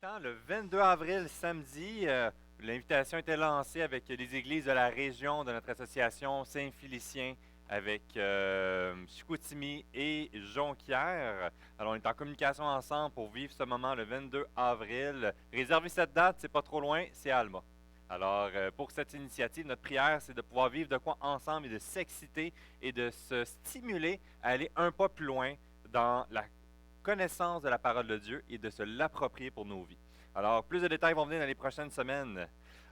quand le 22 avril, samedi, l'invitation était lancée avec les églises de la région de notre association Saint-Félicien avec Chicoutimi et Jonquière. Alors, on est en communication ensemble pour vivre ce moment le 22 avril. Réservez cette date, c'est pas trop loin, c'est à Alma. Alors, pour cette initiative, notre prière, c'est de pouvoir vivre de quoi ensemble et de s'exciter et de se stimuler à aller un pas plus loin dans la connaissance de la parole de Dieu et de se l'approprier pour nos vies. Alors, plus de détails vont venir dans les prochaines semaines.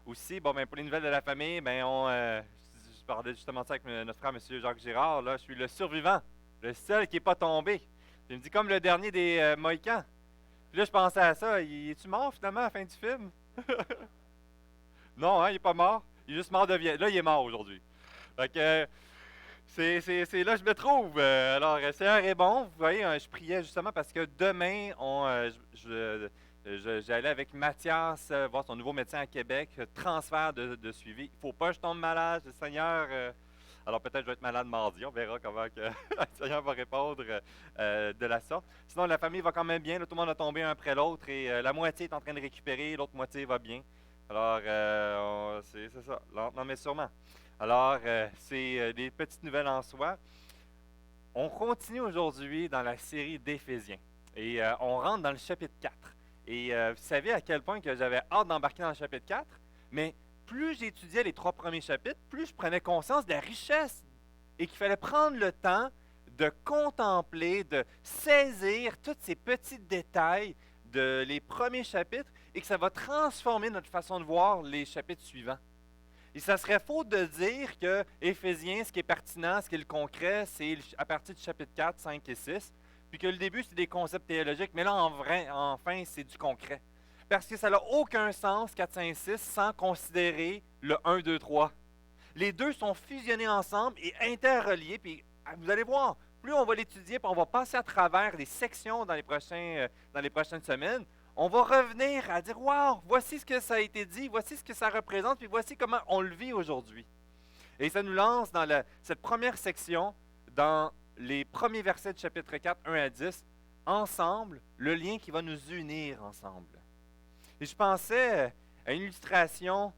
Aussi, bon, ben, pour les nouvelles de la famille, je parlais justement de ça avec notre frère, M. Jacques Girard. Là, je suis le survivant, le seul qui n'est pas tombé. Il me dit comme le dernier des Mohicans. Puis là, je pensais à ça. Es-tu mort finalement à la fin du film? Non, hein, il n'est pas mort. Il est juste mort de vieillesse. Là, il est mort aujourd'hui. Fait que, c'est là que je me trouve. Alors, Seigneur est bon. Vous voyez, je priais justement parce que demain, j'allais avec Mathias voir son nouveau médecin à Québec, transfert de suivi. Il ne faut pas que je tombe malade, le Seigneur. Alors peut-être que je vais être malade mardi. On verra comment que le Seigneur va répondre de la sorte. Sinon, la famille va quand même bien. Là, tout le monde a tombé un après l'autre et la moitié est en train de récupérer, l'autre moitié va bien. Alors, c'est ça, lentement mais sûrement. Alors, c'est des petites nouvelles en soi. On continue aujourd'hui dans la série d'Éphésiens et on rentre dans le chapitre 4. Et vous savez à quel point que j'avais hâte d'embarquer dans le chapitre 4, mais plus j'étudiais les trois premiers chapitres, plus je prenais conscience de la richesse et qu'il fallait prendre le temps de contempler, de saisir tous ces petits détails de les premiers chapitres et que ça va transformer notre façon de voir les chapitres suivants. Et ça serait faux de dire que Éphésiens, ce qui est pertinent, ce qui est le concret, c'est à partir du chapitre 4, 5 et 6, puis que le début, c'est des concepts théologiques, mais là, enfin, c'est du concret. Parce que ça n'a aucun sens, 4, 5, 6, sans considérer le 1, 2, 3. Les deux sont fusionnés ensemble et interreliés, puis vous allez voir, plus on va l'étudier, puis on va passer à travers les sections dans les prochaines semaines, on va revenir à dire, wow, voici ce que ça a été dit, voici ce que ça représente, puis voici comment on le vit aujourd'hui. Et ça nous lance dans cette première section, dans les premiers versets du chapitre 4, 1 à 10, ensemble, le lien qui va nous unir ensemble. Et je pensais à une illustration,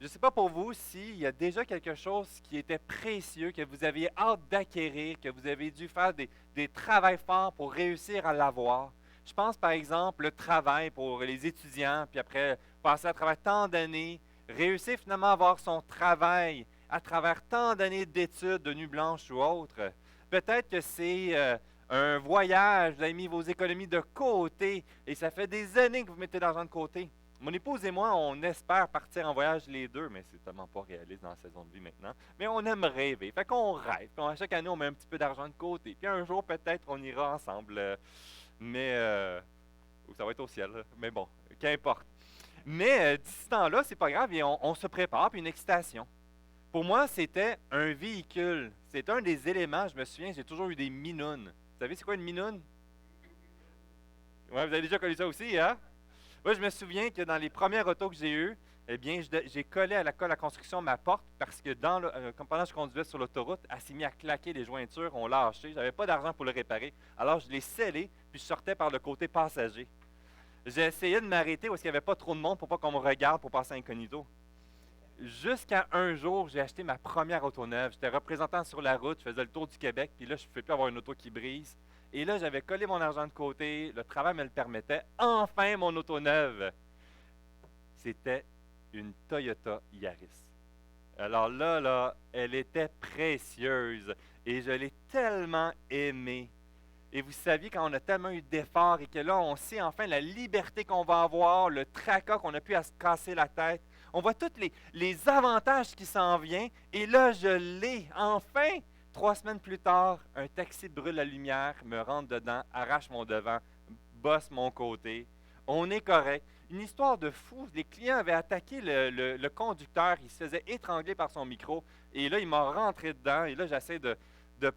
je ne sais pas pour vous s'il y a déjà quelque chose qui était précieux, que vous aviez hâte d'acquérir, que vous avez dû faire des travaux forts pour réussir à l'avoir. Je pense par exemple le travail pour les étudiants, puis après passer à travers tant d'années, réussir finalement à avoir son travail à travers tant d'années d'études, de nuit blanche ou autre. Peut-être que c'est un voyage, vous avez mis vos économies de côté et ça fait des années que vous mettez de l'argent de côté. Mon épouse et moi, on espère partir en voyage les deux, mais c'est tellement pas réaliste dans la saison de vie maintenant. Mais on aime rêver. Fait qu'on rêve. Puis chaque année, on met un petit peu d'argent de côté. Puis un jour, peut-être, on ira ensemble. Mais ça va être au ciel. Mais bon, qu'importe. Mais d'ici ce temps-là, c'est pas grave. Et on se prépare, puis une excitation. Pour moi, c'était un véhicule. C'est un des éléments. Je me souviens, j'ai toujours eu des minounes. Vous savez, c'est quoi une minoune? Ouais, vous avez déjà connu ça aussi, hein? Moi, je me souviens que dans les premières autos que j'ai eues, eh bien, j'ai collé à la colle à construction ma porte parce que comme pendant que je conduisais sur l'autoroute, elle s'est mise à claquer, les jointures ont lâché. Je n'avais pas d'argent pour le réparer. Alors, je l'ai scellé, puis je sortais par le côté passager. J'ai essayé de m'arrêter où il n'y avait pas trop de monde pour pas qu'on me regarde pour passer incognito. Jusqu'à un jour, j'ai acheté ma première auto neuve. J'étais représentant sur la route, je faisais le tour du Québec, puis là, je ne pouvais plus avoir une auto qui brise. Et là, j'avais collé mon argent de côté, le travail me le permettait. Enfin, mon auto neuve, c'était une Toyota Yaris. Alors là, elle était précieuse et je l'ai tellement aimée. Et vous saviez, quand on a tellement eu d'efforts et que là, on sait enfin la liberté qu'on va avoir, le tracas qu'on a pu à se casser la tête, on voit tous les avantages qui s'en viennent. Et là, je l'ai enfin. 3 semaines plus tard, un taxi brûle la lumière, me rentre dedans, arrache mon devant, bosse mon côté. On est correct. Une histoire de fou. Les clients avaient attaqué le conducteur. Il se faisait étrangler par son micro. Et là, il m'a rentré dedans. Et là, j'essaie de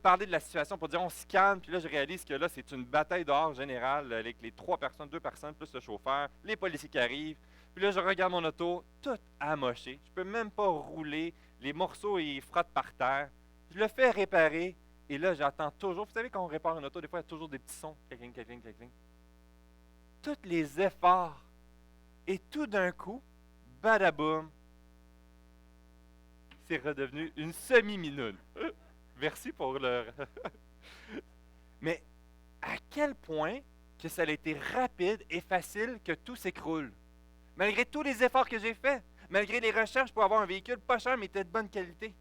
parler de la situation pour dire on se calme. Puis là, je réalise que là, c'est une bataille dehors générale avec les 3 personnes, 2 personnes, plus le chauffeur, les policiers qui arrivent. Puis là, je regarde mon auto, tout amoché. Je ne peux même pas rouler. Les morceaux, ils frottent par terre. Je le fais réparer. Et là, j'entends toujours. Vous savez, quand on répare une auto, des fois, il y a toujours des petits sons. Tous les efforts Et tout d'un coup, badaboum, c'est redevenu une semi-minoune. Merci pour le... Mais à quel point que ça a été rapide et facile que tout s'écroule. Malgré tous les efforts que j'ai faits, malgré les recherches pour avoir un véhicule pas cher mais était de bonne qualité.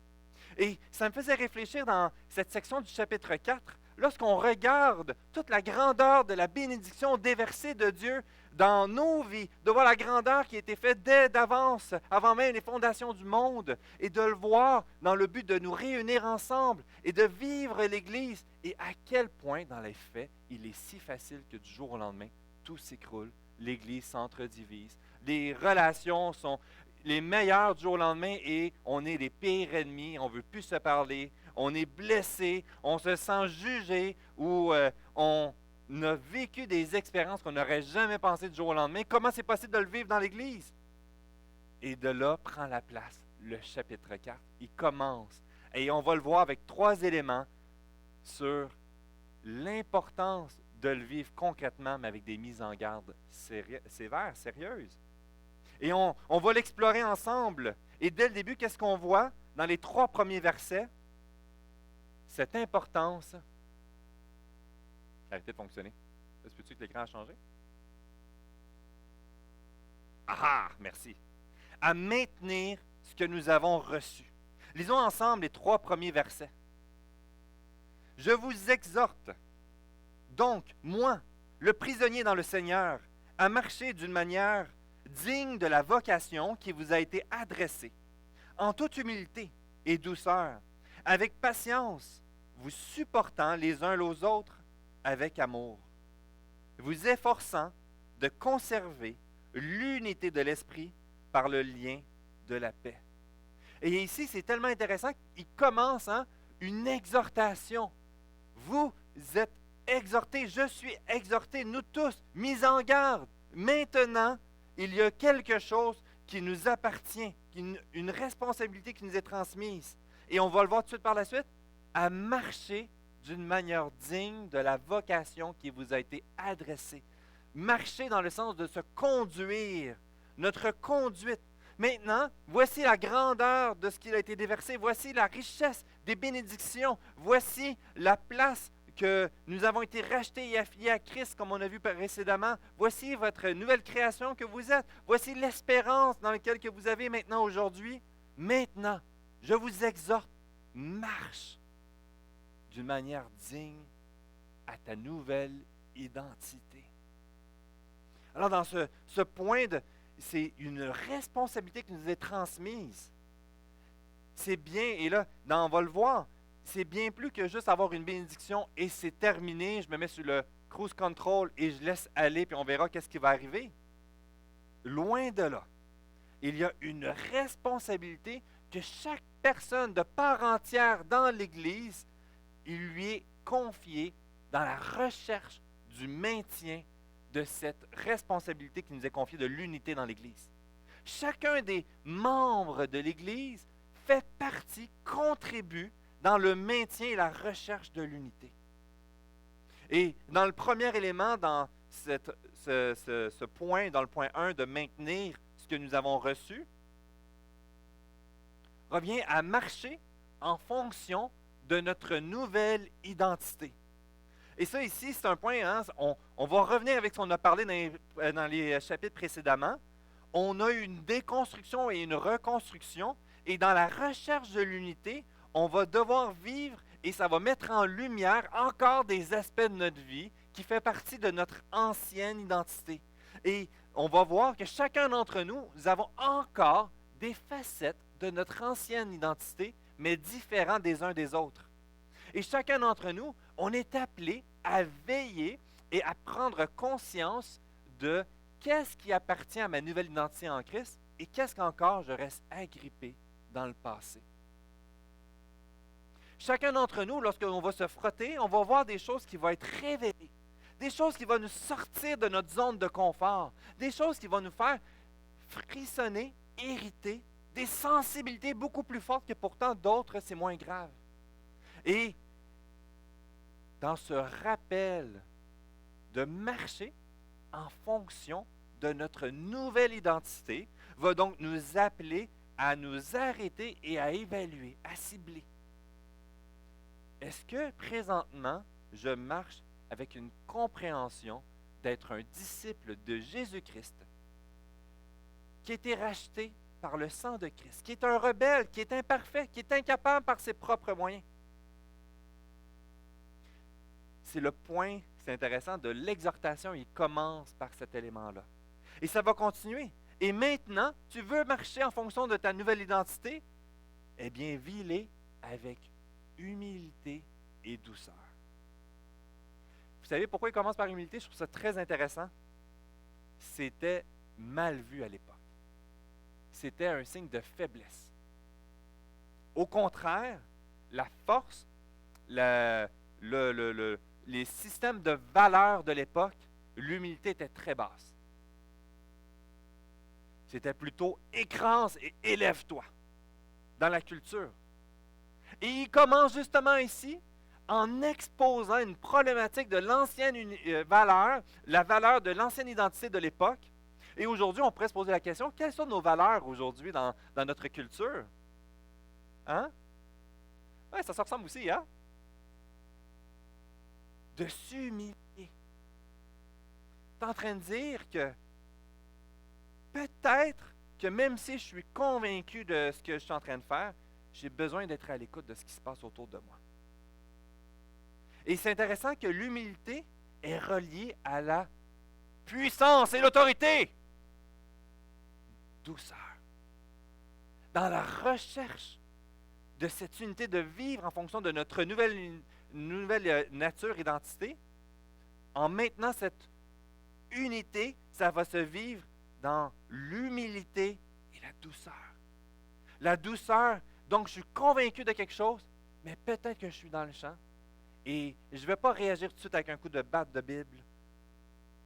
Et ça me faisait réfléchir dans cette section du chapitre 4, lorsqu'on regarde toute la grandeur de la bénédiction déversée de Dieu dans nos vies, de voir la grandeur qui a été faite dès d'avance, avant même les fondations du monde, et de le voir dans le but de nous réunir ensemble et de vivre l'Église, et à quel point, dans les faits, il est si facile que du jour au lendemain, tout s'écroule, l'Église s'entredivise, les relations sont les meilleurs du jour au lendemain et on est les pires ennemis, on ne veut plus se parler, on est blessé, on se sent jugé ou on a vécu des expériences qu'on n'aurait jamais pensé du jour au lendemain. Comment c'est possible de le vivre dans l'Église? Et de là prend la place le chapitre 4. Il commence et on va le voir avec 3 éléments sur l'importance de le vivre concrètement, mais avec des mises en garde sévères, sérieuses. Et on va l'explorer ensemble. Et dès le début, qu'est-ce qu'on voit dans les 3 premiers versets? Cette importance. Arrêtez de fonctionner. Est-ce que l'écran a changé? Ah, merci. À maintenir ce que nous avons reçu. Lisons ensemble les 3 premiers versets. Je vous exhorte, donc, moi, le prisonnier dans le Seigneur, à marcher d'une manière digne de la vocation qui vous a été adressée, en toute humilité et douceur, avec patience, vous supportant les uns les autres avec amour, vous efforçant de conserver l'unité de l'esprit par le lien de la paix. Et ici, c'est tellement intéressant qu'il commence une exhortation. Vous êtes exhortés, je suis exhorté, nous tous, mis en garde. Maintenant, il y a quelque chose qui nous appartient, une responsabilité qui nous est transmise. Et on va le voir tout de suite par la suite, à marcher d'une manière digne de la vocation qui vous a été adressée. Marcher dans le sens de se conduire, notre conduite. Maintenant, voici la grandeur de ce qui a été déversé, voici la richesse des bénédictions, voici la place que nous avons été rachetés et affiliés à Christ, comme on a vu précédemment. Voici votre nouvelle création que vous êtes. Voici l'espérance dans laquelle que vous avez maintenant aujourd'hui. Maintenant, je vous exhorte, marche d'une manière digne à ta nouvelle identité. Alors, dans ce point, c'est une responsabilité qui nous est transmise. C'est bien, et là, on va le voir, c'est bien plus que juste avoir une bénédiction et c'est terminé, je me mets sur le cruise control et je laisse aller, puis on verra qu'est-ce qui va arriver. Loin de là. Il y a une responsabilité que chaque personne de part entière dans l'Église, il lui est confié dans la recherche du maintien de cette responsabilité qui nous est confiée de l'unité dans l'Église. Chacun des membres de l'Église fait partie, contribue dans le maintien et la recherche de l'unité. Et dans le premier élément, dans ce point, dans le point 1 de maintenir ce que nous avons reçu, revient à marcher en fonction de notre nouvelle identité. Et ça ici, c'est un point, on va revenir avec ce qu'on a parlé dans les chapitres précédemment. On a une déconstruction et une reconstruction, et dans la recherche de l'unité, on va devoir vivre et ça va mettre en lumière encore des aspects de notre vie qui fait partie de notre ancienne identité. Et on va voir que chacun d'entre nous, nous avons encore des facettes de notre ancienne identité, mais différents des uns des autres. Et chacun d'entre nous, on est appelé à veiller et à prendre conscience de qu'est-ce qui appartient à ma nouvelle identité en Christ et qu'est-ce qu'encore je reste agrippé dans le passé. Chacun d'entre nous, lorsqu'on va se frotter, on va voir des choses qui vont être révélées, des choses qui vont nous sortir de notre zone de confort, des choses qui vont nous faire frissonner, irriter, des sensibilités beaucoup plus fortes que pourtant d'autres, c'est moins grave. Et dans ce rappel de marcher en fonction de notre nouvelle identité va donc nous appeler à nous arrêter et à évaluer, à cibler. Est-ce que présentement, je marche avec une compréhension d'être un disciple de Jésus-Christ, qui a été racheté par le sang de Christ, qui est un rebelle, qui est imparfait, qui est incapable par ses propres moyens? C'est le point, c'est intéressant, de l'exhortation. Il commence par cet élément-là. Et ça va continuer. Et maintenant, tu veux marcher en fonction de ta nouvelle identité? Eh bien, vis-les avec humilité et douceur. Vous savez pourquoi il commence par humilité? Je trouve ça très intéressant. C'était mal vu à l'époque. C'était un signe de faiblesse. Au contraire, la force, les systèmes de valeurs de l'époque, l'humilité était très basse. C'était plutôt écrase et élève-toi dans la culture. Et il commence justement ici en exposant une problématique de l'ancienne valeur, la valeur de l'ancienne identité de l'époque. Et aujourd'hui, on pourrait se poser la question, quelles sont nos valeurs aujourd'hui dans notre culture? Hein? Ouais, ça se ressemble aussi, hein? De s'humilier. Tu es en train de dire que peut-être que même si je suis convaincu de ce que je suis en train de faire, j'ai besoin d'être à l'écoute de ce qui se passe autour de moi. Et c'est intéressant que l'humilité est reliée à la puissance et l'autorité. Douceur. Dans la recherche de cette unité de vivre en fonction de notre nouvelle nature, identité, en maintenant cette unité, ça va se vivre dans l'humilité et la douceur. La douceur, donc je suis convaincu de quelque chose, mais peut-être que je suis dans le champ et je ne vais pas réagir tout de suite avec un coup de batte de Bible,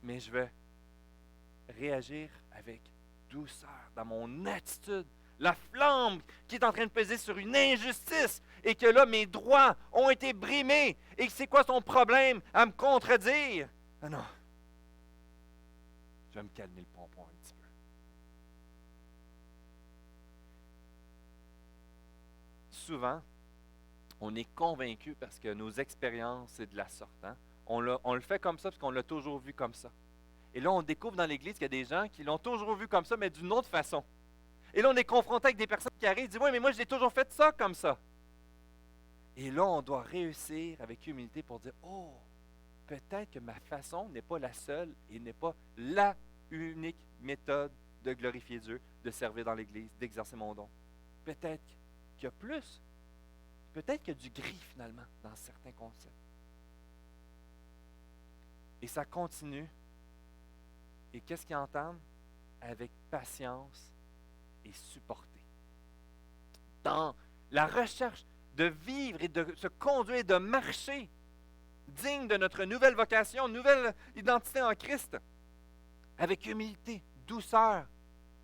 mais je vais réagir avec douceur dans mon attitude. La flamme qui est en train de peser sur une injustice et que là, mes droits ont été brimés. Et c'est quoi son problème à me contredire? Ah non. Je vais me calmer le pompon un petit peu. Souvent, on est convaincu parce que nos expériences, c'est de la sorte. Hein? On le fait comme ça parce qu'on l'a toujours vu comme ça. Et là, on découvre dans l'Église qu'il y a des gens qui l'ont toujours vu comme ça, mais d'une autre façon. Et là, on est confronté avec des personnes qui arrivent et disent « Oui, mais moi, j'ai toujours fait ça comme ça. » Et là, on doit réussir avec humilité pour dire « Oh, peut-être que ma façon n'est pas la seule et n'est pas la unique méthode de glorifier Dieu, de servir dans l'Église, d'exercer mon don. Peut-être qu'il y a plus. Peut-être qu'il y a du gris, finalement, dans certains concepts. » Et ça continue. Et qu'est-ce qu'ils entament? Avec patience et supporter. Dans la recherche de vivre et de se conduire, de marcher digne de notre nouvelle vocation, nouvelle identité en Christ, avec humilité, douceur,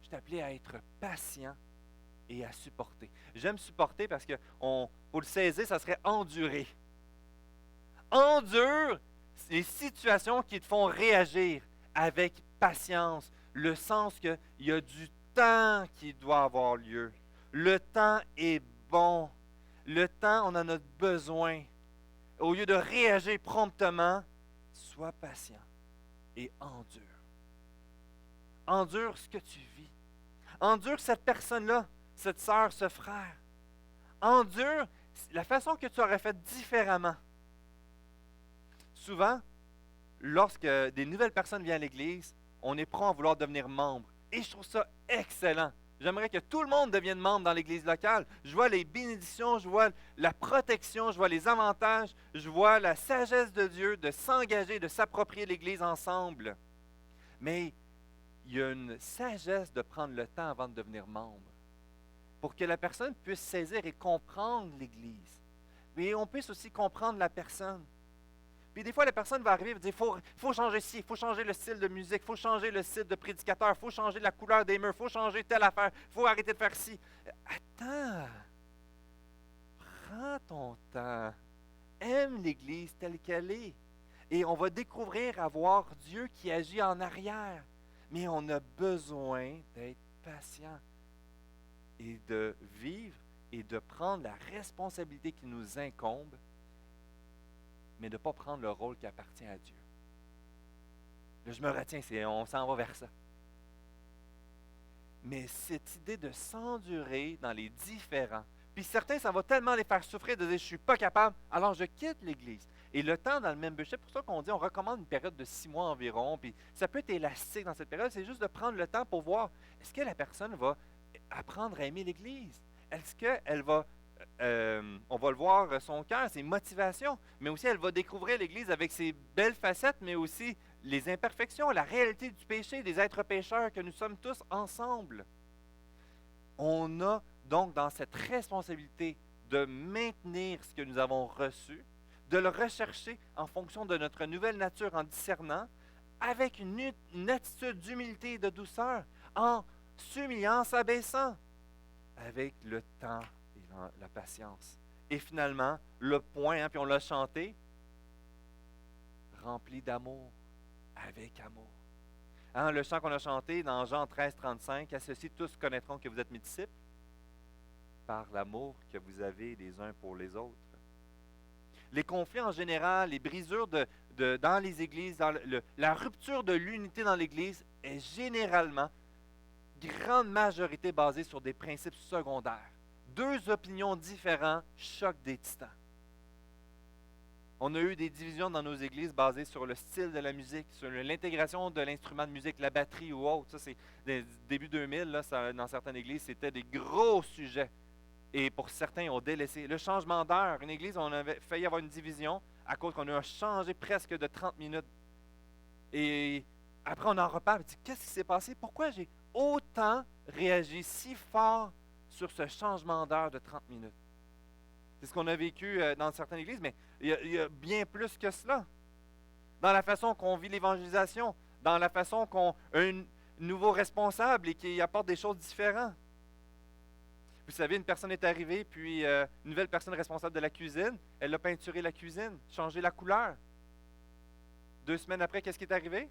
je suis appelé à être patient et à supporter. J'aime supporter parce que, pour le saisir, ça serait endurer. Endure les situations qui te font réagir avec patience, le sens qu'il y a du temps qui doit avoir lieu. Le temps est bon. Le temps, on en a besoin. Au lieu de réagir promptement, sois patient et endure. Endure ce que tu vis. Endure cette personne-là, cette sœur, ce frère. Endure la façon que tu aurais fait différemment. Souvent, lorsque des nouvelles personnes viennent à l'Église, on est prêt à vouloir devenir membre. Et je trouve ça excellent. J'aimerais que tout le monde devienne membre dans l'Église locale. Je vois les bénédictions, je vois la protection, je vois les avantages, je vois la sagesse de Dieu de s'engager, de s'approprier l'Église ensemble. Mais il y a une sagesse de prendre le temps avant de devenir membre pour que la personne puisse saisir et comprendre l'Église. Mais on puisse aussi comprendre la personne. Puis des fois, la personne va arriver et va dire, faut changer ci, il faut changer le style de musique, il faut changer le style de prédicateur, il faut changer la couleur des murs, il faut changer telle affaire, il faut arrêter de faire ci. Attends, prends ton temps, aime l'Église telle qu'elle est. Et on va découvrir à voir Dieu qui agit en arrière. Mais on a besoin d'être patient et de vivre et de prendre la responsabilité qui nous incombe, mais de ne pas prendre le rôle qui appartient à Dieu. Là, je me retiens, on s'en va vers ça. Mais cette idée de s'endurer dans les différends, puis certains, ça va tellement les faire souffrir de dire « je ne suis pas capable, alors je quitte l'Église ». Et le temps dans le membership, c'est pour ça qu'on dit on recommande une période de 6 mois environ, puis ça peut être élastique dans cette période, c'est juste de prendre le temps pour voir, est-ce que la personne va apprendre à aimer l'Église? Est-ce qu'elle va, on va le voir, son cœur, ses motivations, mais aussi elle va découvrir l'Église avec ses belles facettes, mais aussi les imperfections, la réalité du péché, des êtres pécheurs que nous sommes tous ensemble. On a donc dans cette responsabilité de maintenir ce que nous avons reçu, de le rechercher en fonction de notre nouvelle nature en discernant, avec une attitude d'humilité et de douceur, en s'humiliant, en s'abaissant, avec le temps et la patience. Et finalement, le point, puis on l'a chanté, rempli d'amour, avec amour. Le chant qu'on a chanté dans Jean 13, 35, « À ceci tous connaîtront que vous êtes mes disciples, par l'amour que vous avez les uns pour les autres. » Les conflits en général, les brisures dans les églises, la rupture de l'unité dans l'Église est généralement, grande majorité, basée sur des principes secondaires. Deux opinions différentes choquent des titans. On a eu des divisions dans nos églises basées sur le style de la musique, sur l'intégration de l'instrument de musique, la batterie ou autre. Ça, c'est début 2000, là, dans certaines églises, c'était des gros sujets. Et pour certains, ils ont délaissé. Le changement d'heure, une église, on avait failli avoir une division à cause qu'on a changé presque de 30 minutes. Et après, on en reparle. On dit, qu'est-ce qui s'est passé? Pourquoi j'ai autant réagi si fort sur ce changement d'heure de 30 minutes? C'est ce qu'on a vécu dans certaines églises, mais il y a bien plus que cela. Dans la façon qu'on vit l'évangélisation, dans la façon qu'on a un nouveau responsable et qui apporte des choses différentes. Vous savez, une personne est arrivée, puis une nouvelle personne responsable de la cuisine, elle a peinturé la cuisine, changé la couleur. 2 semaines après, qu'est-ce qui est arrivé?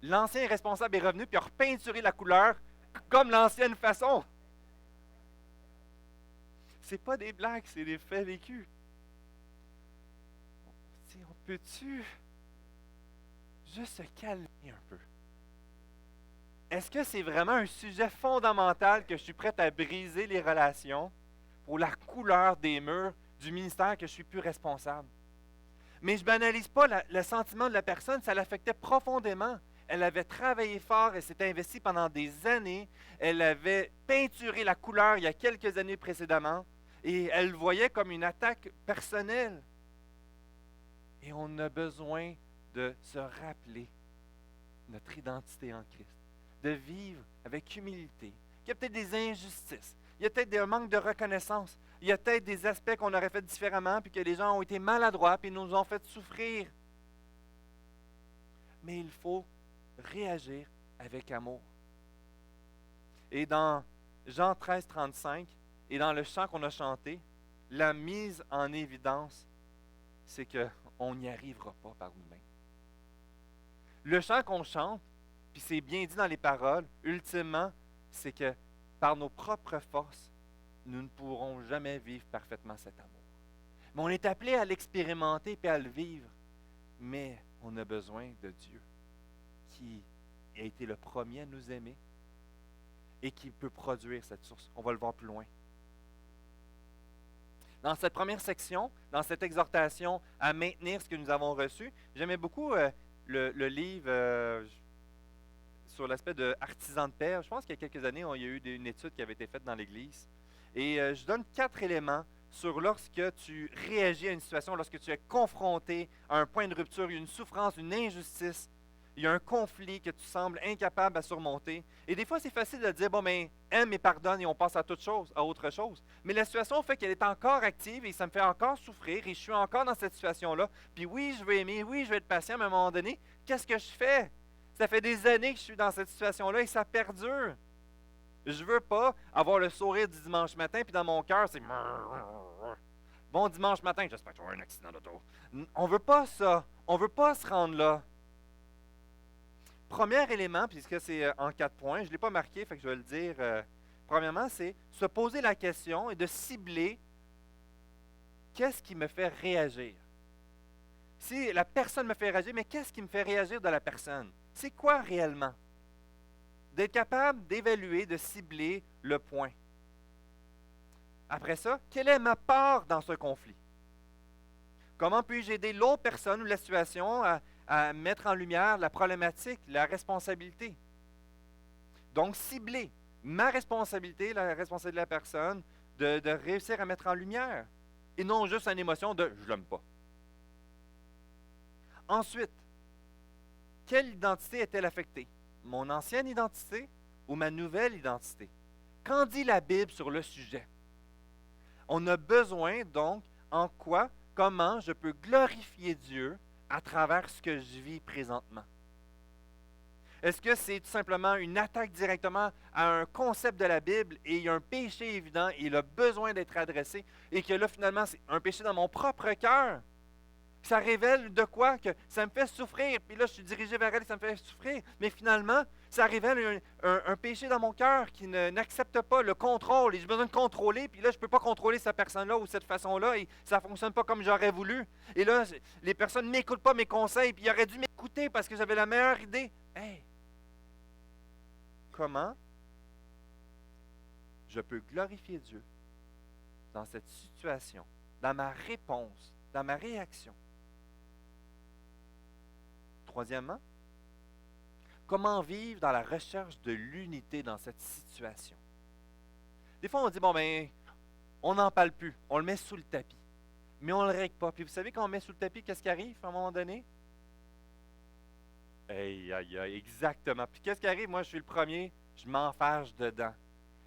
L'ancien responsable est revenu, puis a repeinturé la couleur comme l'ancienne façon. C'est pas des blagues, c'est des faits vécus. On peut-tu juste se calmer un peu? Est-ce que c'est vraiment un sujet fondamental que je suis prêt à briser les relations pour la couleur des murs du ministère que je suis plus responsable? Mais je ne banalise pas le sentiment de la personne, ça l'affectait profondément. Elle avait travaillé fort, elle s'était investie pendant des années, elle avait peinturé la couleur il y a quelques années précédemment, et elle le voyait comme une attaque personnelle. Et on a besoin de se rappeler notre identité en Christ, de vivre avec humilité. Il y a peut-être des injustices, il y a peut-être un manque de reconnaissance, il y a peut-être des aspects qu'on aurait fait différemment, puis que les gens ont été maladroits, puis nous ont fait souffrir. Mais il faut réagir avec amour. Et dans Jean 13, 35, et dans le chant qu'on a chanté, la mise en évidence, c'est qu'on n'y arrivera pas par nous-mêmes. Le chant qu'on chante, puis c'est bien dit dans les paroles, ultimement, c'est que par nos propres forces, nous ne pourrons jamais vivre parfaitement cet amour. Mais on est appelé à l'expérimenter et à le vivre. Mais on a besoin de Dieu, qui a été le premier à nous aimer et qui peut produire cette source. On va le voir plus loin. Dans cette première section, dans cette exhortation à maintenir ce que nous avons reçu, j'aimais beaucoup le livre sur l'aspect de artisan de paix. Je pense qu'il y a quelques années, il y a eu une étude qui avait été faite dans l'Église. Et je donne 4 éléments sur lorsque tu réagis à une situation, lorsque tu es confronté à un point de rupture, une souffrance, une injustice, il y a un conflit que tu sembles incapable à surmonter. Et des fois, c'est facile de dire, bon, mais aime et pardonne et on passe à autre chose. Mais la situation fait qu'elle est encore active et ça me fait encore souffrir et je suis encore dans cette situation-là. Puis oui, je veux aimer, oui, je veux être patient, mais à un moment donné, qu'est-ce que je fais? Ça fait des années que je suis dans cette situation-là et ça perdure. Je veux pas avoir le sourire du dimanche matin, puis dans mon cœur, c'est bon dimanche matin, j'espère que tu vas avoir un accident d'auto. On veut pas ça. On veut pas se rendre là. Premier élément, puisque c'est en 4 points, je ne l'ai pas marqué, fait que je vais le dire. Premièrement, c'est se poser la question et de cibler qu'est-ce qui me fait réagir. Si la personne me fait réagir, mais qu'est-ce qui me fait réagir de la personne? C'est quoi réellement? D'être capable d'évaluer, de cibler le point. Après ça, quelle est ma part dans ce conflit? Comment puis-je aider l'autre personne ou la situation à mettre en lumière la problématique, la responsabilité? Donc, cibler ma responsabilité, la responsabilité de la personne, de réussir à mettre en lumière. Et non juste une émotion de « je l'aime pas ». Ensuite, quelle identité est-elle affectée? Mon ancienne identité ou ma nouvelle identité? Qu'en dit la Bible sur le sujet? On a besoin donc, en quoi, comment je peux glorifier Dieu à travers ce que je vis présentement? Est-ce que c'est tout simplement une attaque directement à un concept de la Bible et il y a un péché évident et il a besoin d'être adressé et que là, finalement, c'est un péché dans mon propre cœur? Ça révèle de quoi? Que ça me fait souffrir, puis là, je suis dirigé vers elle et ça me fait souffrir. Mais finalement, ça révèle un péché dans mon cœur qui n'accepte pas le contrôle. Et j'ai besoin de contrôler, puis là, je ne peux pas contrôler cette personne-là ou cette façon-là, et ça ne fonctionne pas comme j'aurais voulu. Et là, les personnes ne m'écoutent pas mes conseils, puis ils auraient dû m'écouter parce que j'avais la meilleure idée. Hey! Comment je peux glorifier Dieu dans cette situation, dans ma réponse, dans ma réaction? Troisièmement, comment vivre dans la recherche de l'unité dans cette situation? Des fois, on dit, bon, ben, on n'en parle plus, on le met sous le tapis, mais on ne le règle pas. Puis vous savez, quand on met sous le tapis, qu'est-ce qui arrive à un moment donné? Aïe, aïe, aïe, exactement. Puis qu'est-ce qui arrive? Moi, je suis le premier, je m'enfarge dedans.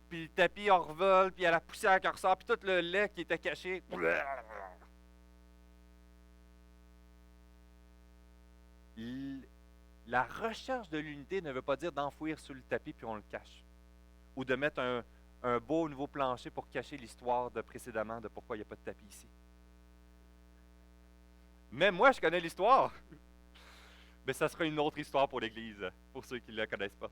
Puis le tapis en revole, puis il y a la poussière qui ressort, puis tout le lait qui était caché. La recherche de l'unité ne veut pas dire d'enfouir sous le tapis puis on le cache. Ou de mettre un beau nouveau plancher pour cacher l'histoire de précédemment de pourquoi il n'y a pas de tapis ici. Même moi, je connais l'histoire. Mais ça sera une autre histoire pour l'Église, pour ceux qui ne la connaissent pas.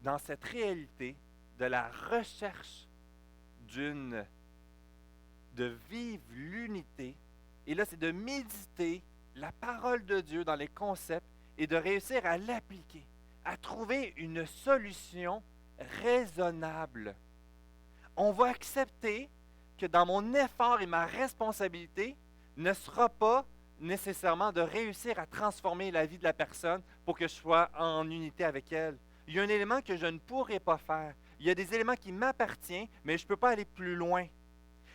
Dans cette réalité de la recherche de vivre l'unité, et là, c'est de méditer la parole de Dieu dans les concepts et de réussir à l'appliquer, à trouver une solution raisonnable. On va accepter que dans mon effort et ma responsabilité ne sera pas nécessairement de réussir à transformer la vie de la personne pour que je sois en unité avec elle. Il y a un élément que je ne pourrai pas faire. Il y a des éléments qui m'appartiennent, mais je ne peux pas aller plus loin.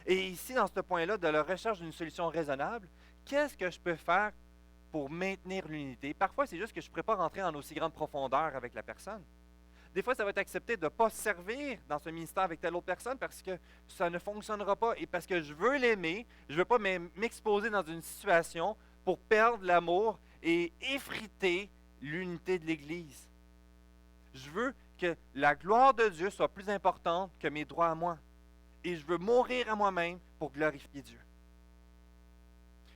Et ici, dans ce point-là, de la recherche d'une solution raisonnable, qu'est-ce que je peux faire pour maintenir l'unité? Parfois, c'est juste que je ne pourrais pas rentrer en aussi grande profondeur avec la personne. Des fois, ça va être accepté de ne pas servir dans ce ministère avec telle autre personne parce que ça ne fonctionnera pas et parce que je veux l'aimer, je ne veux pas m'exposer dans une situation pour perdre l'amour et effriter l'unité de l'Église. Je veux que la gloire de Dieu soit plus importante que mes droits à moi. Et je veux mourir à moi-même pour glorifier Dieu.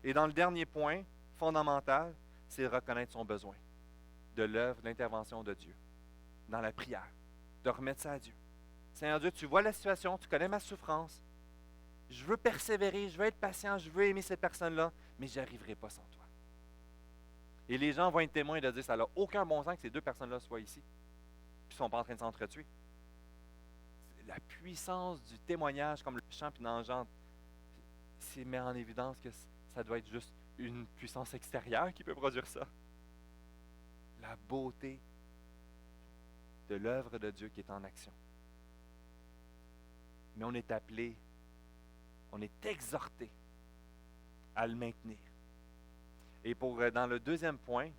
Et dans le dernier point, fondamental, c'est de reconnaître son besoin de l'œuvre, de l'intervention de Dieu, dans la prière, de remettre ça à Dieu. Seigneur Dieu, tu vois la situation, tu connais ma souffrance. Je veux persévérer, je veux être patient, je veux aimer cette personne-là, mais je n'y arriverai pas sans toi. Et les gens vont être témoins de dire, ça n'a aucun bon sens que ces deux personnes-là soient ici, puis ne sont pas en train de s'entretuer. La puissance du témoignage, comme le chant puis l'engendre, c'est met en évidence que ça doit être juste une puissance extérieure qui peut produire ça. La beauté de l'œuvre de Dieu qui est en action. Mais on est appelé, on est exhorté à le maintenir. Et dans le deuxième point,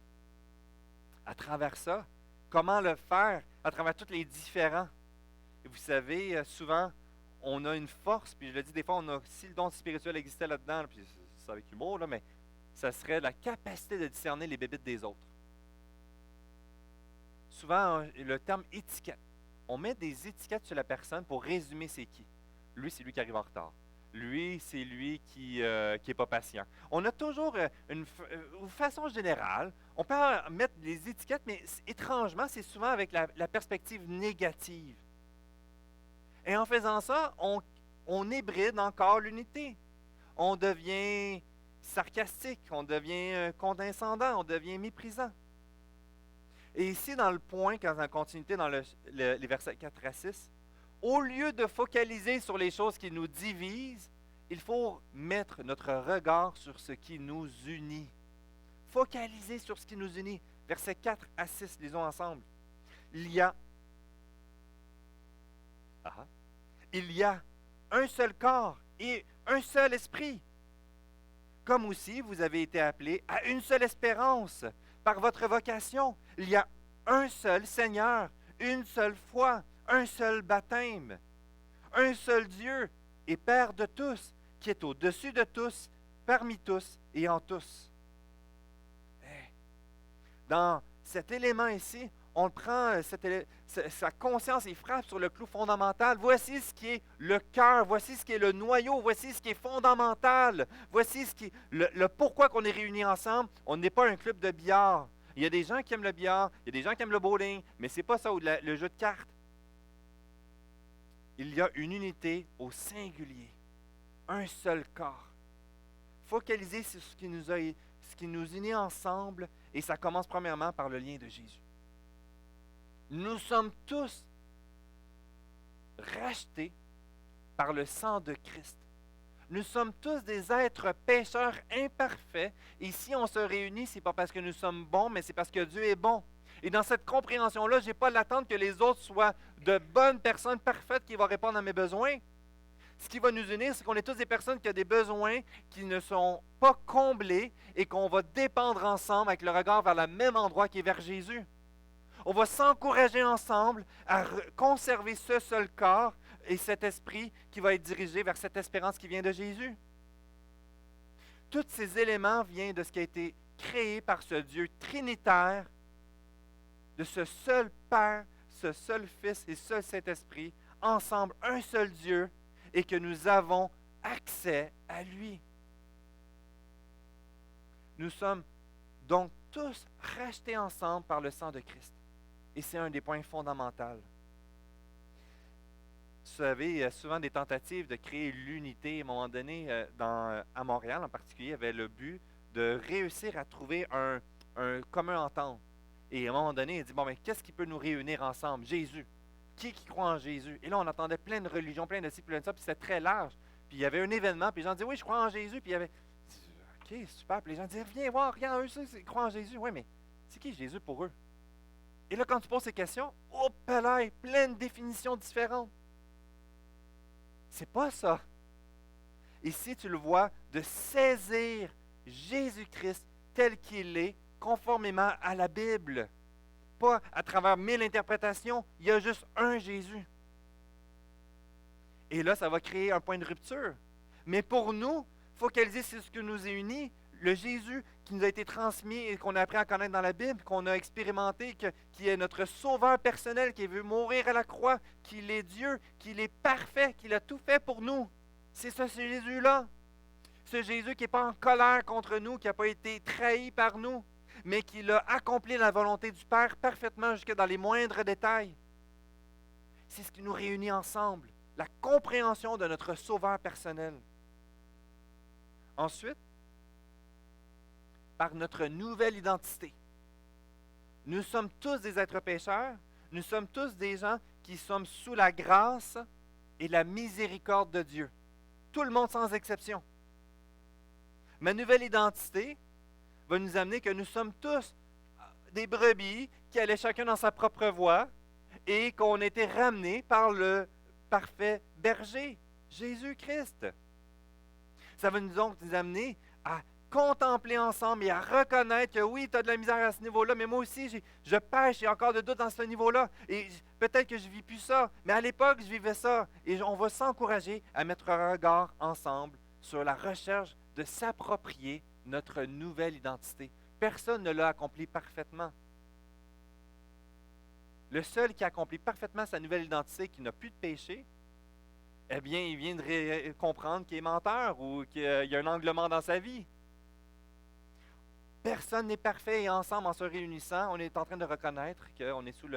à travers ça, comment le faire à travers tous les différents. Et vous savez, souvent, on a une force, puis je le dis des fois, si le don spirituel existait là-dedans, puis c'est avec humour, là, mais ça serait la capacité de discerner les bébites des autres. Souvent, le terme étiquette. On met des étiquettes sur la personne pour résumer c'est qui. Lui, c'est lui qui arrive en retard. Lui, c'est lui qui est pas patient. On a toujours de façon générale, on peut mettre les étiquettes, mais étrangement, c'est souvent avec la perspective négative. Et en faisant ça, on hybride encore l'unité. On devient sarcastique, on devient condescendant, on devient méprisant. Et ici, dans le point, quand en continuité dans les versets 4 à 6, au lieu de focaliser sur les choses qui nous divisent, il faut mettre notre regard sur ce qui nous unit. Focaliser sur ce qui nous unit. Versets 4 à 6, lisons ensemble. Il y a, ah, il y a un seul corps et un seul esprit. Comme aussi vous avez été appelés à une seule espérance par votre vocation. Il y a un seul Seigneur, une seule foi, un seul baptême, un seul Dieu et Père de tous, qui est au-dessus de tous, parmi tous et en tous. Dans cet élément ici, on prend sa conscience et frappe sur le clou fondamental. Voici ce qui est le cœur, voici ce qui est le noyau, voici ce qui est fondamental, voici ce qui est le pourquoi qu'on est réunis ensemble. On n'est pas un club de billard. Il y a des gens qui aiment le billard, il y a des gens qui aiment le bowling, mais ce n'est pas ça, ou le jeu de cartes. Il y a une unité au singulier, un seul corps. Focaliser sur ce qui nous unit ensemble, et ça commence premièrement par le lien de Jésus. Nous sommes tous rachetés par le sang de Christ. Nous sommes tous des êtres pécheurs imparfaits. Et si on se réunit, ce n'est pas parce que nous sommes bons, mais c'est parce que Dieu est bon. Et dans cette compréhension-là, je n'ai pas l'attente que les autres soient de bonnes personnes parfaites qui vont répondre à mes besoins. Ce qui va nous unir, c'est qu'on est tous des personnes qui ont des besoins qui ne sont pas comblés et qu'on va dépendre ensemble avec le regard vers le même endroit qui est vers Jésus. On va s'encourager ensemble à conserver ce seul corps et cet esprit qui va être dirigé vers cette espérance qui vient de Jésus. Tous ces éléments viennent de ce qui a été créé par ce Dieu trinitaire, de ce seul Père, ce seul Fils et ce Saint-Esprit, ensemble un seul Dieu, et que nous avons accès à lui. Nous sommes donc tous rachetés ensemble par le sang de Christ. Et c'est un des points fondamentaux. Vous savez, il y a souvent des tentatives de créer l'unité. À un moment donné, à Montréal en particulier, il y avait le but de réussir à trouver un commun entente. Et à un moment donné, il dit, bon, mais qu'est-ce qui peut nous réunir ensemble? Jésus. Qui croit en Jésus? Et là, on entendait plein de religions, plein de ci, plein de ça, puis c'était très large. Puis il y avait un événement, puis les gens disaient, oui, je crois en Jésus. Puis il y avait, OK, super. Puis les gens disaient, viens voir, regarde, eux, ils croient en Jésus. Oui, mais c'est qui Jésus pour eux? Et là, quand tu poses ces questions, hop là, plein de définitions différentes. C'est pas ça. Ici, tu le vois, de saisir Jésus-Christ tel qu'il est, conformément à la Bible. Pas à travers 1000 interprétations, il y a juste un Jésus. Et là, ça va créer un point de rupture. Mais pour nous, focaliser sur ce qui nous unit, le Jésus qui nous a été transmis et qu'on a appris à connaître dans la Bible, qu'on a expérimenté, qui est notre sauveur personnel, qui veut mourir à la croix, qu'il est Dieu, qu'il est parfait, qu'il a tout fait pour nous. C'est ce Jésus-là. Ce Jésus qui n'est pas en colère contre nous, qui n'a pas été trahi par nous, mais qui a accompli la volonté du Père parfaitement jusque dans les moindres détails. C'est ce qui nous réunit ensemble, la compréhension de notre sauveur personnel. Ensuite, par notre nouvelle identité. Nous sommes tous des êtres pécheurs, nous sommes tous des gens qui sommes sous la grâce et la miséricorde de Dieu. Tout le monde sans exception. Ma nouvelle identité va nous amener que nous sommes tous des brebis qui allaient chacun dans sa propre voie et qu'on a été ramenés par le parfait berger, Jésus-Christ. Ça va donc nous amener à contempler ensemble et à reconnaître que oui, tu as de la misère à ce niveau-là, mais moi aussi, je pêche, j'ai encore de doutes dans ce niveau-là. Et peut-être que je ne vis plus ça, mais à l'époque, je vivais ça. Et on va s'encourager à mettre un regard ensemble sur la recherche de s'approprier notre nouvelle identité. Personne ne l'a accompli parfaitement. Le seul qui accomplit parfaitement sa nouvelle identité, qui n'a plus de péché, eh bien, il vient de comprendre qu'il est menteur ou qu'il y a un angle mort dans sa vie. Personne n'est parfait et ensemble, en se réunissant, on est en train de reconnaître qu'on est sous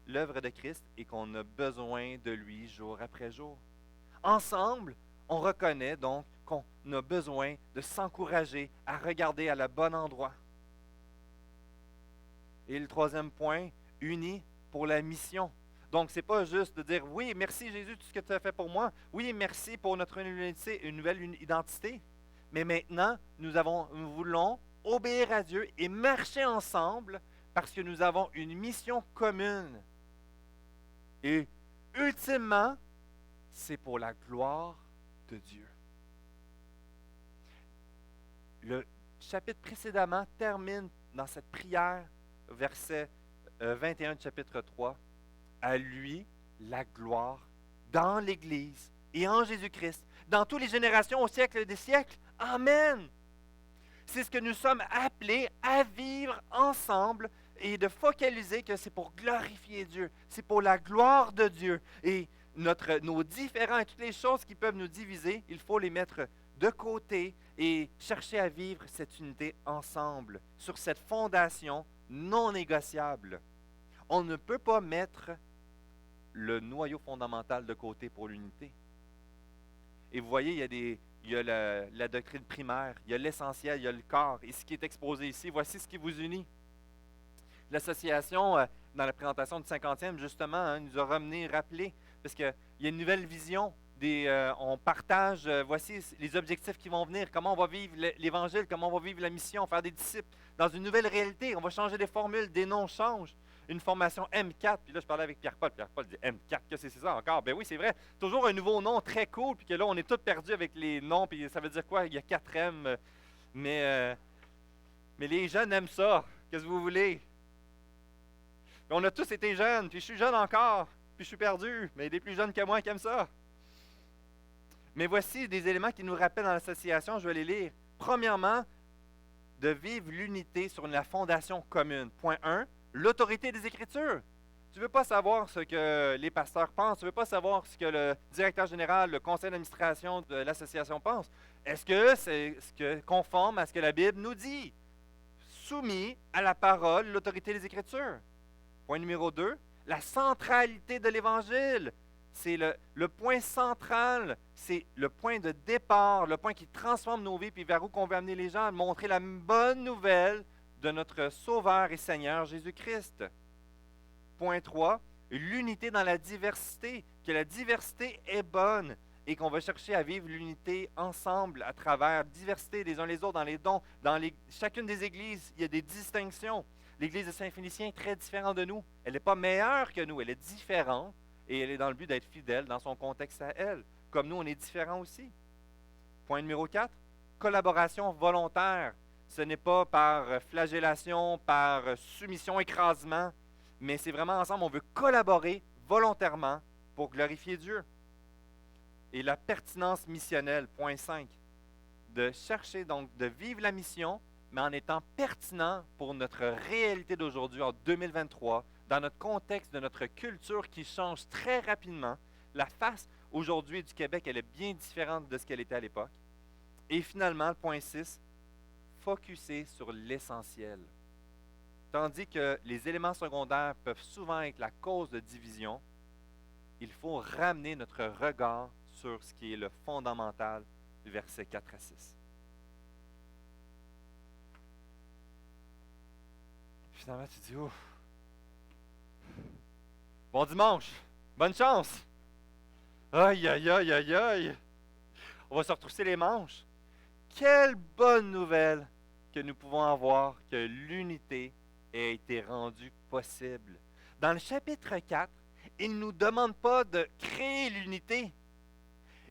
l'œuvre de Christ et qu'on a besoin de lui jour après jour. Ensemble, on reconnaît donc qu'on a besoin de s'encourager à regarder à le bon endroit. Et le troisième point, unis pour la mission. Donc, ce n'est pas juste de dire, oui, merci Jésus, tout ce que tu as fait pour moi. Oui, merci pour notre une nouvelle identité. Mais maintenant, nous voulons obéir à Dieu et marcher ensemble parce que nous avons une mission commune. Et ultimement, c'est pour la gloire de Dieu. Le chapitre précédemment termine dans cette prière, verset 21 du chapitre 3. À lui la gloire dans l'Église et en Jésus-Christ, dans toutes les générations au siècle des siècles. Amen. C'est ce que nous sommes appelés à vivre ensemble et de focaliser que c'est pour glorifier Dieu, c'est pour la gloire de Dieu. Et nos différends et toutes les choses qui peuvent nous diviser, il faut les mettre de côté et chercher à vivre cette unité ensemble, sur cette fondation non négociable. On ne peut pas mettre le noyau fondamental de côté pour l'unité. Et vous voyez, il y a la doctrine primaire, il y a l'essentiel, il y a le corps. Et ce qui est exposé ici, voici ce qui vous unit. L'association, dans la présentation du 50e, justement, nous a rappelé, parce qu'il y a une nouvelle vision. On partage, voici les objectifs qui vont venir, comment on va vivre l'Évangile, comment on va vivre la mission, faire des disciples. Dans une nouvelle réalité, on va changer des formules, des noms changent. Une formation M4, puis là je parlais avec Pierre-Paul dit M4, qu'est-ce que c'est ça encore? Ben oui, c'est vrai, toujours un nouveau nom très cool, puis que là on est tous perdus avec les noms, puis ça veut dire quoi? Il y a 4 M, mais les jeunes aiment ça, qu'est-ce que vous voulez? Puis on a tous été jeunes, puis je suis jeune encore, puis je suis perdu, mais il y a des plus jeunes que moi qui aiment ça. Mais voici des éléments qui nous rappellent dans l'association, je vais les lire. Premièrement, de vivre l'unité sur la fondation commune. Point 1, l'autorité des Écritures. Tu ne veux pas savoir ce que les pasteurs pensent, tu ne veux pas savoir ce que le directeur général, le conseil d'administration de l'association pense. Est-ce que c'est conforme à ce que la Bible nous dit? Soumis à la parole, l'autorité des Écritures. Point numéro 2, la centralité de l'Évangile. C'est le point central, c'est le point de départ, le point qui transforme nos vies, puis vers où qu'on veut amener les gens, montrer la bonne nouvelle de notre Sauveur et Seigneur Jésus-Christ. Point 3, l'unité dans la diversité, que la diversité est bonne et qu'on va chercher à vivre l'unité ensemble à travers diversité les uns les autres dans les dons. Chacune des églises, il y a des distinctions. L'église de Saint-Félicien est très différente de nous. Elle n'est pas meilleure que nous, elle est différente. Et elle est dans le but d'être fidèle dans son contexte à elle. Comme nous, on est différents aussi. Point numéro 4, collaboration volontaire. Ce n'est pas par flagellation, par soumission, écrasement, mais c'est vraiment ensemble, on veut collaborer volontairement pour glorifier Dieu. Et la pertinence missionnelle, point 5, de chercher donc de vivre la mission, mais en étant pertinent pour notre réalité d'aujourd'hui, en 2023, dans notre contexte de notre culture qui change très rapidement. La face aujourd'hui du Québec, elle est bien différente de ce qu'elle était à l'époque. Et finalement, le point 6, focusser sur l'essentiel. Tandis que les éléments secondaires peuvent souvent être la cause de division, il faut ramener notre regard sur ce qui est le fondamental, versets 4 à 6. Finalement, tu dis, ouf. Bon dimanche, bonne chance. Aïe, aïe, aïe, aïe, aïe. On va se retrousser les manches. Quelle bonne nouvelle que nous pouvons avoir que l'unité ait été rendue possible. Dans le chapitre 4, il ne nous demande pas de créer l'unité.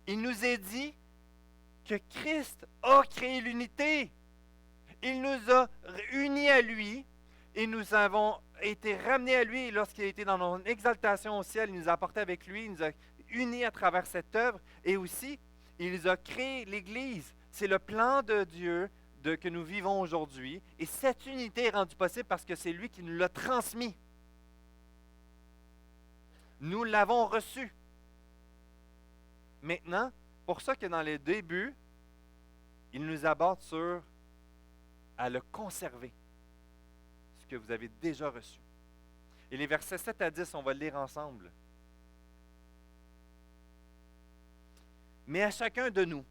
Il nous est dit que Christ a créé l'unité. Il nous a unis à lui et nous avons été ramenés à lui lorsqu'il a été dans notre exaltation au ciel. Il nous a apportés avec lui, il nous a unis à travers cette œuvre et aussi, il nous a créé l'Église. C'est le plan de Dieu que nous vivons aujourd'hui et cette unité est rendue possible parce que c'est lui qui nous l'a transmis. Nous l'avons reçu. Maintenant, pour ça que dans les débuts, il nous aborde sur à le conserver, ce que vous avez déjà reçu. Et les versets 7 à 10, on va le lire ensemble. Mais à chacun de nous,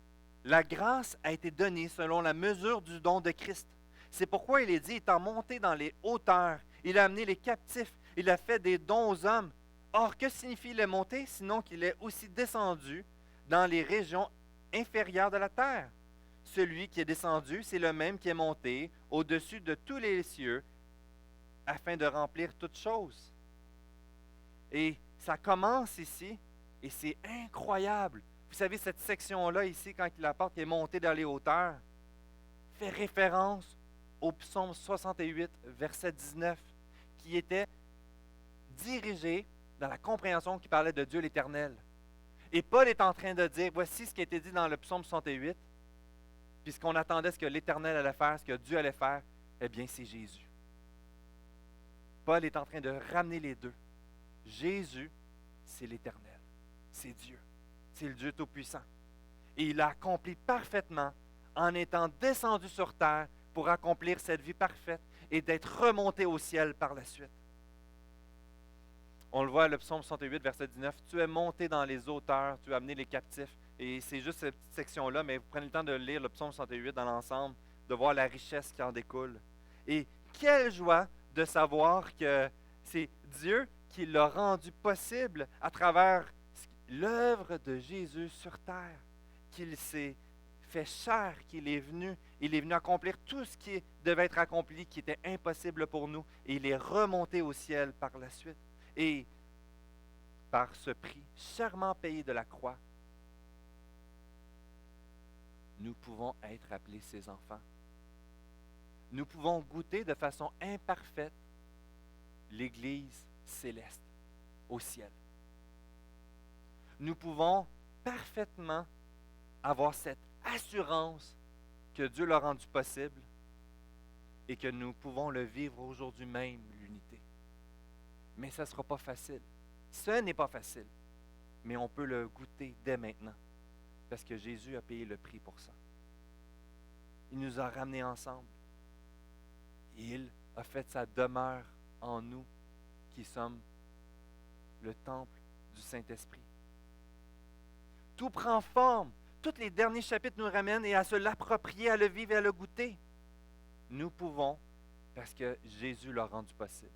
la grâce a été donnée selon la mesure du don de Christ. C'est pourquoi il est dit, étant monté dans les hauteurs, il a amené les captifs, il a fait des dons aux hommes. Or, que signifie le monter, sinon qu'il est aussi descendu dans les régions inférieures de la terre? Celui qui est descendu, c'est le même qui est monté au-dessus de tous les cieux, afin de remplir toutes choses. Et ça commence ici, et c'est incroyable. Vous savez, cette section-là ici, quand il apporte qu'il est monté dans les hauteurs, fait référence au psaume 68, verset 19, qui était dirigé dans la compréhension qui parlait de Dieu l'Éternel. Et Paul est en train de dire, voici ce qui a été dit dans le psaume 68, puis ce qu'on attendait, ce que l'Éternel allait faire, ce que Dieu allait faire, eh bien, c'est Jésus. Paul est en train de ramener les deux. Jésus, c'est l'Éternel, c'est Dieu. C'est le Dieu Tout-Puissant. Et il a accompli parfaitement en étant descendu sur terre pour accomplir cette vie parfaite et d'être remonté au ciel par la suite. On le voit, le psaume 68, verset 19, « Tu es monté dans les hauteurs, tu as amené les captifs. » Et c'est juste cette petite section-là, mais vous prenez le temps de lire le psaume 68 dans l'ensemble, de voir la richesse qui en découle. Et quelle joie de savoir que c'est Dieu qui l'a rendu possible à travers l'œuvre de Jésus sur terre, qu'il s'est fait chair, qu'il est venu. Il est venu accomplir tout ce qui devait être accompli, qui était impossible pour nous, et il est remonté au ciel par la suite. Et par ce prix chèrement payé de la croix, nous pouvons être appelés ses enfants. Nous pouvons goûter de façon imparfaite l'Église céleste au ciel. Nous pouvons parfaitement avoir cette assurance que Dieu l'a rendu possible et que nous pouvons le vivre aujourd'hui même, l'unité. Mais ça ne sera pas facile. Ce n'est pas facile, mais on peut le goûter dès maintenant parce que Jésus a payé le prix pour ça. Il nous a ramenés ensemble. Il a fait sa demeure en nous qui sommes le temple du Saint-Esprit. Tout prend forme. Tous les derniers chapitres nous ramènent et à se l'approprier, à le vivre et à le goûter. Nous pouvons parce que Jésus l'a rendu possible.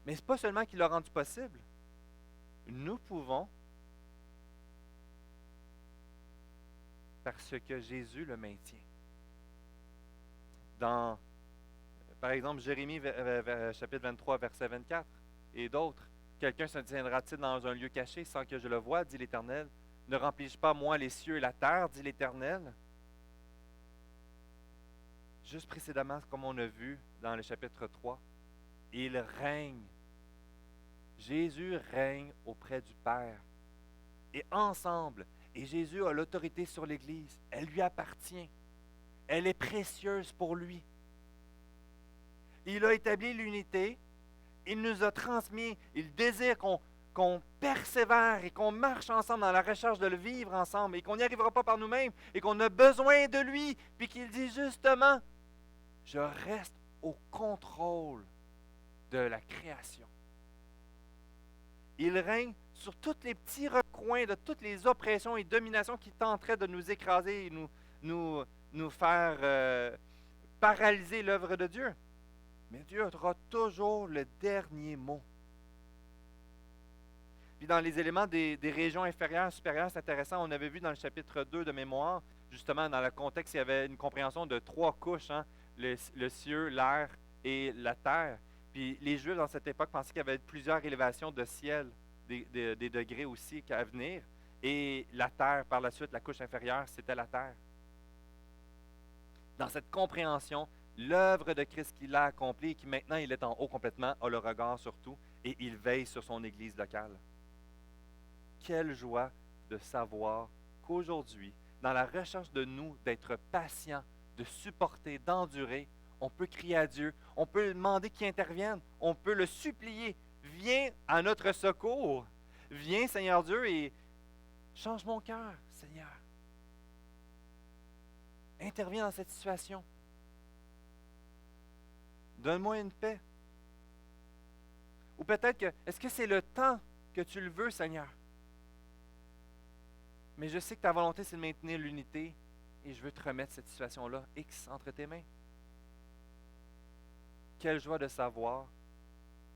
Mais ce n'est pas seulement qu'il l'a rendu possible. Nous pouvons parce que Jésus le maintient. Dans, par exemple, Jérémie chapitre 23, verset 24 et d'autres. Quelqu'un se tiendra-t-il dans un lieu caché sans que je le voie, dit l'Éternel? Ne remplis-je pas moi les cieux et la terre, dit l'Éternel? Juste précédemment, comme on a vu dans le chapitre 3, il règne. Jésus règne auprès du Père. Et ensemble, et Jésus a l'autorité sur l'Église. Elle lui appartient. Elle est précieuse pour lui. Il a établi l'unité. Il nous a transmis. Il désire qu'on persévère et qu'on marche ensemble dans la recherche de le vivre ensemble et qu'on n'y arrivera pas par nous-mêmes et qu'on a besoin de lui. Puis qu'il dit justement, je reste au contrôle de la création. Il règne sur tous les petits recoins de toutes les oppressions et dominations qui tenteraient de nous écraser et nous faire paralyser l'œuvre de Dieu. Mais Dieu aura toujours le dernier mot. Puis dans les éléments des régions inférieures, supérieures, c'est intéressant, on avait vu dans le chapitre 2 de mémoire, justement dans le contexte, il y avait une compréhension de 3 couches, hein, le ciel, l'air et la terre. Puis les Juifs, dans cette époque, pensaient qu'il y avait plusieurs élévations de ciel, des degrés aussi à venir. Et la terre, par la suite, la couche inférieure, c'était la terre. Dans cette compréhension, l'œuvre de Christ qu'il a accomplie et qui maintenant il est en haut complètement, a le regard sur tout et il veille sur son Église locale. Quelle joie de savoir qu'aujourd'hui, dans la recherche de nous, d'être patients, de supporter, d'endurer, on peut crier à Dieu, on peut demander qu'il intervienne, on peut le supplier. Viens à notre secours. Viens, Seigneur Dieu, et Change mon cœur, Seigneur. Interviens dans cette situation. Donne-moi une paix. Ou peut-être que, est-ce que c'est le temps que tu le veux, Seigneur? Mais je sais que ta volonté, c'est de maintenir l'unité et je veux te remettre cette situation-là, X, entre tes mains. Quelle joie de savoir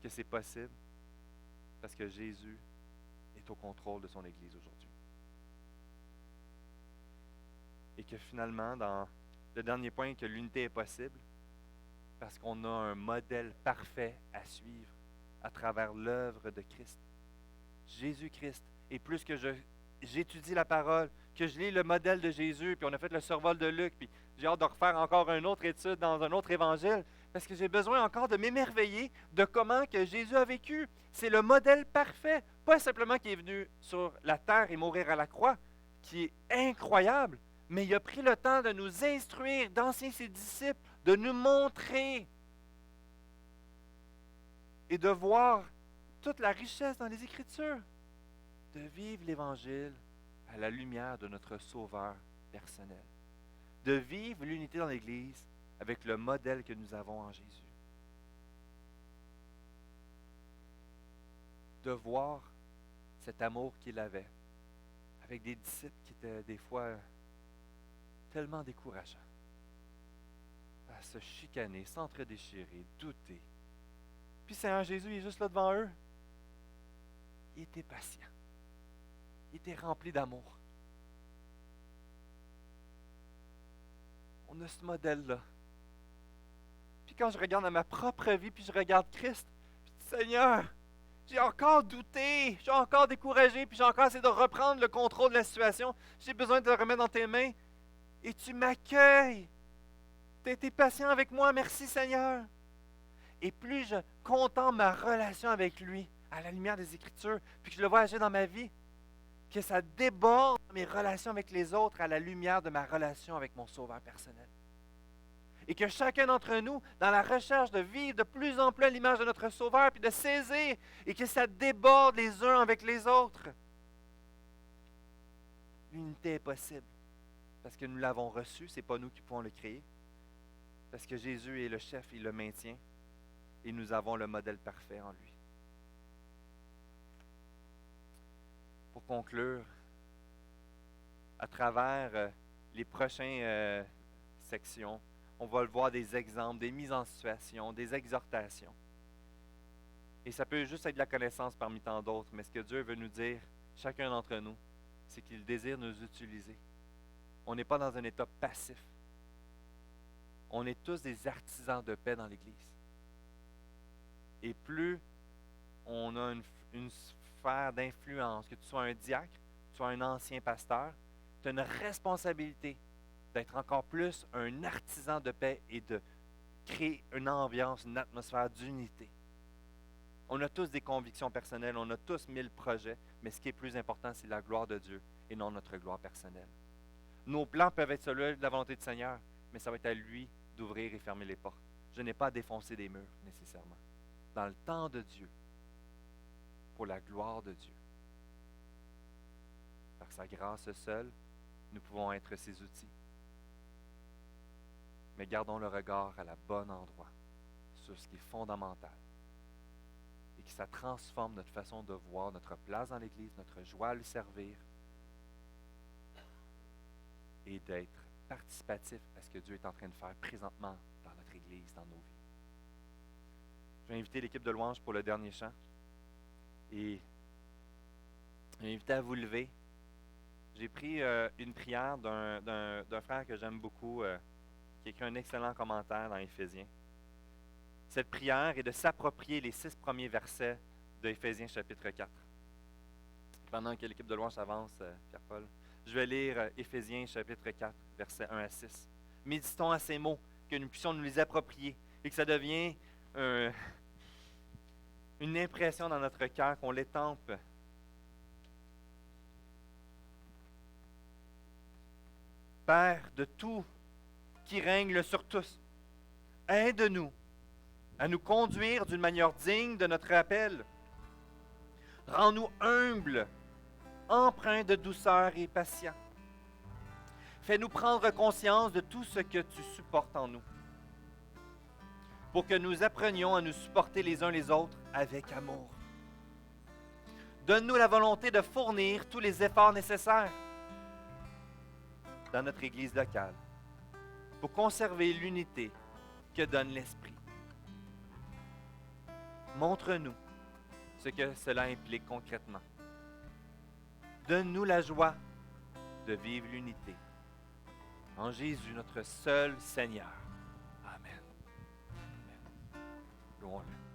que c'est possible parce que Jésus est au contrôle de son Église aujourd'hui. Et que finalement, dans le dernier point, que l'unité est possible parce qu'on a un modèle parfait à suivre à travers l'œuvre de Christ. Jésus-Christ. Et plus que j'étudie la parole, que je lis le modèle de Jésus, puis on a fait le survol de Luc, puis j'ai hâte de refaire encore une autre étude dans un autre évangile, parce que j'ai besoin encore de m'émerveiller de comment que Jésus a vécu. C'est le modèle parfait, pas simplement qui est venu sur la terre et mourir à la croix, qui est incroyable, mais il a pris le temps de nous instruire, d'enseigner ses disciples, de nous montrer et de voir toute la richesse dans les Écritures, de vivre l'Évangile à la lumière de notre Sauveur personnel, de vivre l'unité dans l'Église avec le modèle que nous avons en Jésus, de voir cet amour qu'il avait avec des disciples qui étaient des fois tellement décourageants, à se chicaner, s'entre-déchirer, douter. Puis Seigneur Jésus, il est juste là devant eux. Il était patient. Il était rempli d'amour. On a ce modèle-là. Puis quand je regarde à ma propre vie, puis je regarde Christ, je dis, Seigneur, j'ai encore douté, j'ai encore découragé, puis j'ai encore essayé de reprendre le contrôle de la situation. J'ai besoin de le remettre dans tes mains. Et tu m'accueilles. Tu as été patient avec moi. Merci Seigneur. Et plus je contemple ma relation avec lui, à la lumière des Écritures, puis que je le vois agir dans ma vie, que ça déborde mes relations avec les autres à la lumière de ma relation avec mon Sauveur personnel. Et que chacun d'entre nous, dans la recherche de vivre de plus en plus à l'image de notre Sauveur, puis de saisir, et que ça déborde les uns avec les autres. L'unité est possible, parce que nous l'avons reçu, ce n'est pas nous qui pouvons le créer, parce que Jésus est le chef, il le maintient, et nous avons le modèle parfait en lui. Pour conclure, à travers les prochaines sections, on va le voir des exemples, des mises en situation, des exhortations. Et ça peut juste être de la connaissance parmi tant d'autres, mais ce que Dieu veut nous dire, chacun d'entre nous, c'est qu'il désire nous utiliser. On n'est pas dans un état passif. On est tous des artisans de paix dans l'Église. Et plus on a une sphère d'influence, que tu sois un diacre, que tu sois un ancien pasteur, tu as une responsabilité d'être encore plus un artisan de paix et de créer une ambiance, une atmosphère d'unité. On a tous des convictions personnelles, on a tous 1000 projets, mais ce qui est plus important, c'est la gloire de Dieu et non notre gloire personnelle. Nos plans peuvent être ceux de la volonté du Seigneur, mais ça va être à lui d'ouvrir et fermer les portes. Je n'ai pas à défoncer des murs, nécessairement. Dans le temps de Dieu, pour la gloire de Dieu. Par sa grâce seule, nous pouvons être ses outils. Mais gardons le regard à la bonne endroit, sur ce qui est fondamental. Et que ça transforme notre façon de voir notre place dans l'Église, notre joie à lui servir, et d'être participatif à ce que Dieu est en train de faire présentement dans notre Église, dans nos vies. Je vais inviter l'équipe de louange pour le dernier chant. Et je vais inviter à vous lever. J'ai pris une prière d'un frère que j'aime beaucoup, qui a écrit un excellent commentaire dans Éphésiens. Cette prière est de s'approprier les 6 premiers versets de Éphésiens chapitre 4. Pendant que l'équipe de louange avance, Pierre-Paul, je vais lire Éphésiens chapitre 4, versets 1 à 6. Méditons à ces mots, que nous puissions nous les approprier et que ça devienne une impression dans notre cœur, qu'on l'étampe. Père de tout qui règne sur tous, aide-nous à nous conduire d'une manière digne de notre appel. Rends-nous humbles empreint de douceur et patient. Fais-nous prendre conscience de tout ce que tu supportes en nous, pour que nous apprenions à nous supporter les uns les autres avec amour. Donne-nous la volonté de fournir tous les efforts nécessaires dans notre Église locale pour conserver l'unité que donne l'Esprit. Montre-nous ce que cela implique concrètement. Donne-nous la joie de vivre l'unité. En Jésus, notre seul Seigneur. Amen. Amen. Louons-le.